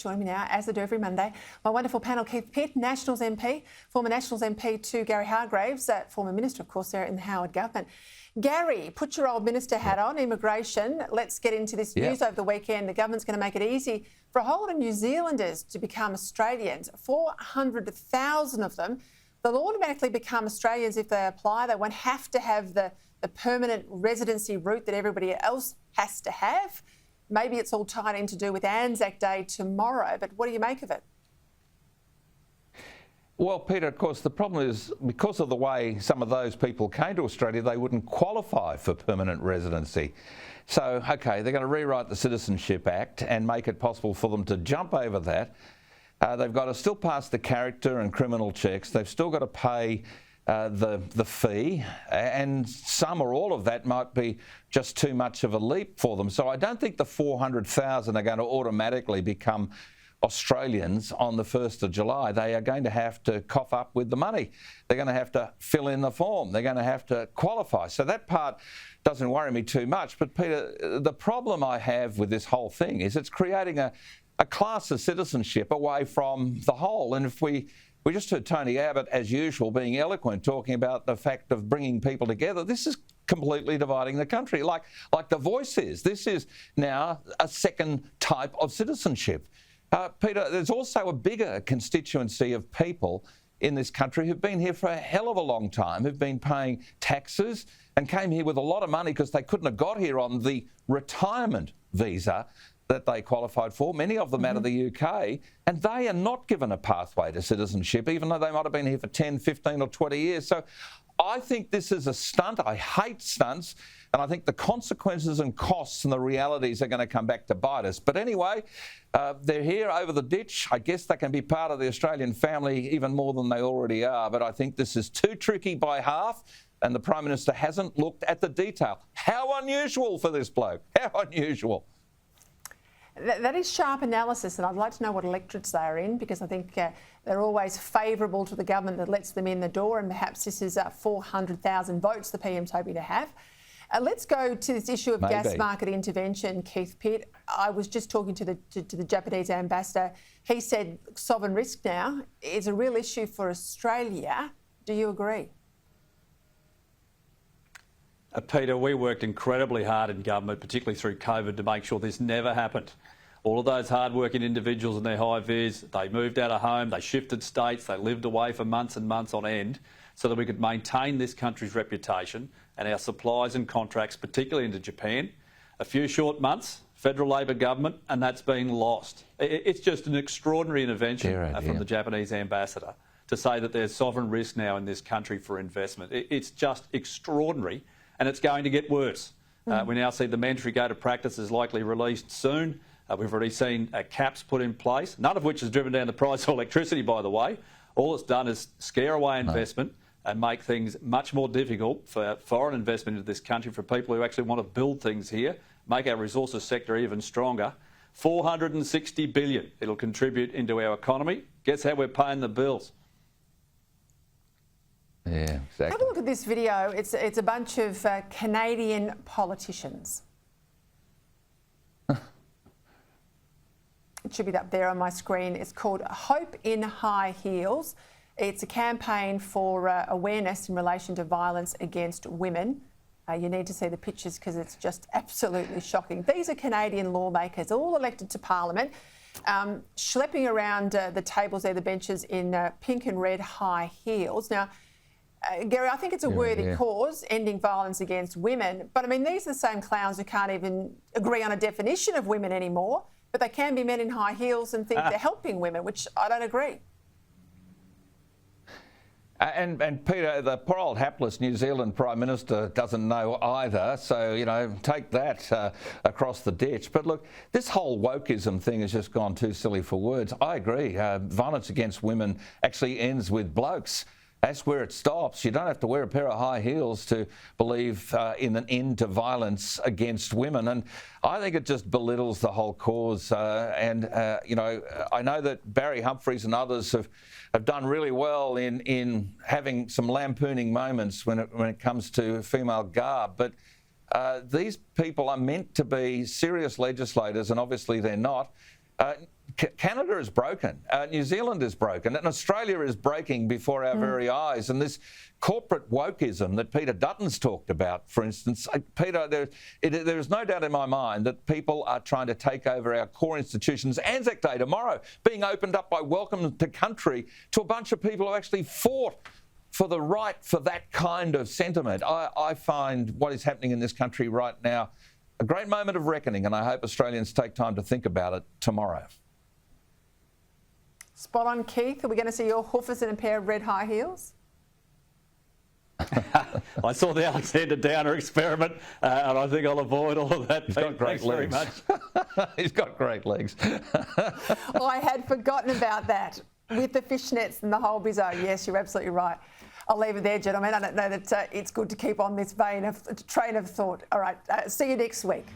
Join me now, as I do every Monday, my wonderful panel, Keith Pitt, Nationals MP, former Nationals MP to Gary Hardgrave, former Minister, of course, there in the Howard government. Gary, put your old minister hat on, immigration. Let's get into this news over the weekend. The government's going to make it easy for a whole lot of New Zealanders to become Australians, 400,000 of them. They'll automatically become Australians if they apply. They won't have to have the permanent residency route that everybody else has to have. Maybe it's all tied in to do with Anzac Day tomorrow, but what do you make of it? Well, Peter, of course, the problem is because of the way some of those people came to Australia, they wouldn't qualify for permanent residency. So, OK, they're going to rewrite the Citizenship Act and make it possible for them to jump over that. They've got to still pass the character and criminal checks. They've still got to pay the fee, and some or all of that might be just too much of a leap for them. So I don't think the 400,000 are going to automatically become Australians on the 1st of July. They are going to have to cough up with the money. They're going to have to fill in the form. They're going to have to qualify. So that part doesn't worry me too much. But Peter, the problem I have with this whole thing is it's creating a class of citizenship away from the whole. And if we just heard Tony Abbott, as usual, being eloquent, talking about the fact of bringing people together. This is completely dividing the country, like the Voice is. This is now a second type of citizenship. Peter, there's also a bigger constituency of people in this country who've been here for a hell of a long time, who've been paying taxes and came here with a lot of money because they couldn't have got here on the retirement visa that they qualified for, many of them out of the UK, and they are not given a pathway to citizenship, even though they might have been here for 10, 15 or 20 years. So I think this is a stunt. I hate stunts, and I think the consequences and costs and the realities are going to come back to bite us. But anyway, they're here over the ditch. I guess they can be part of the Australian family even more than they already are, but I think this is too tricky by half, and the Prime Minister hasn't looked at the detail. How unusual for this bloke. How unusual. That is sharp analysis, and I'd like to know what electorates they are in, because I think they're always favourable to the government that lets them in the door, and perhaps this is 400,000 votes the PM's hoping to have. Let's go to this issue of gas market intervention, Keith Pitt. I was just talking to the Japanese ambassador. He said sovereign risk now is a real issue for Australia. Do you agree? Peter, we worked incredibly hard in government, particularly through COVID, to make sure this never happened. All of those hard-working individuals in their high vis, they moved out of home, they shifted states, they lived away for months and months on end so that we could maintain this country's reputation and our supplies and contracts, particularly into Japan. A few short months, federal Labor government, and that's been lost. It's just an extraordinary intervention from the Japanese ambassador to say that there's sovereign risk now in this country for investment. It's just extraordinary. And it's going to get worse. We now see the mandatory go to practice is likely released soon. We've already seen caps put in place, none of which has driven down the price of electricity, by the way. All it's done is scare away investment and make things much more difficult for foreign investment into this country, for people who actually want to build things here, make our resources sector even stronger. $460 billion it'll contribute into our economy. Guess how we're paying the bills? Yeah, exactly. Have a look at this video. It's a bunch of Canadian politicians. It should be up there on my screen. It's called Hope in High Heels. It's a campaign for awareness in relation to violence against women. You need to see the pictures because it's just absolutely shocking. These are Canadian lawmakers, all elected to Parliament, schlepping around the tables there, the benches, in pink and red high heels. Now, Gary, I think it's a worthy cause, ending violence against women. But, I mean, these are the same clowns who can't even agree on a definition of women anymore, but they can be men in high heels and think they're helping women, which I don't agree. And Peter, the poor old hapless New Zealand Prime Minister doesn't know either, so, you know, take that across the ditch. But look, this whole wokeism thing has just gone too silly for words. I agree. Violence against women actually ends with blokes. That's where it stops. You don't have to wear a pair of high heels to believe in an end to violence against women. And I think it just belittles the whole cause. You know, I know that Barry Humphries and others have done really well in having some lampooning moments when it comes to female garb. But these people are meant to be serious legislators, and obviously they're not. Canada is broken, New Zealand is broken, and Australia is breaking before our very eyes. And this corporate wokeism that Peter Dutton's talked about, for instance, Peter, there is no doubt in my mind that people are trying to take over our core institutions. Anzac Day tomorrow being opened up by Welcome to Country to a bunch of people who actually fought for the right for that kind of sentiment. I find what is happening in this country right now a great moment of reckoning, and I hope Australians take time to think about it tomorrow. Spot on, Keith. Are we going to see your hoofers in a pair of red high heels? I saw the Alexander Downer experiment, and I think I'll avoid all of that. He's got great legs. Very much. He's got great legs. Well, I had forgotten about that with the fishnets and the whole bizarre. Yes, you're absolutely right. I'll leave it there, gentlemen. I don't know that it's good to keep on this train of thought. All right, see you next week.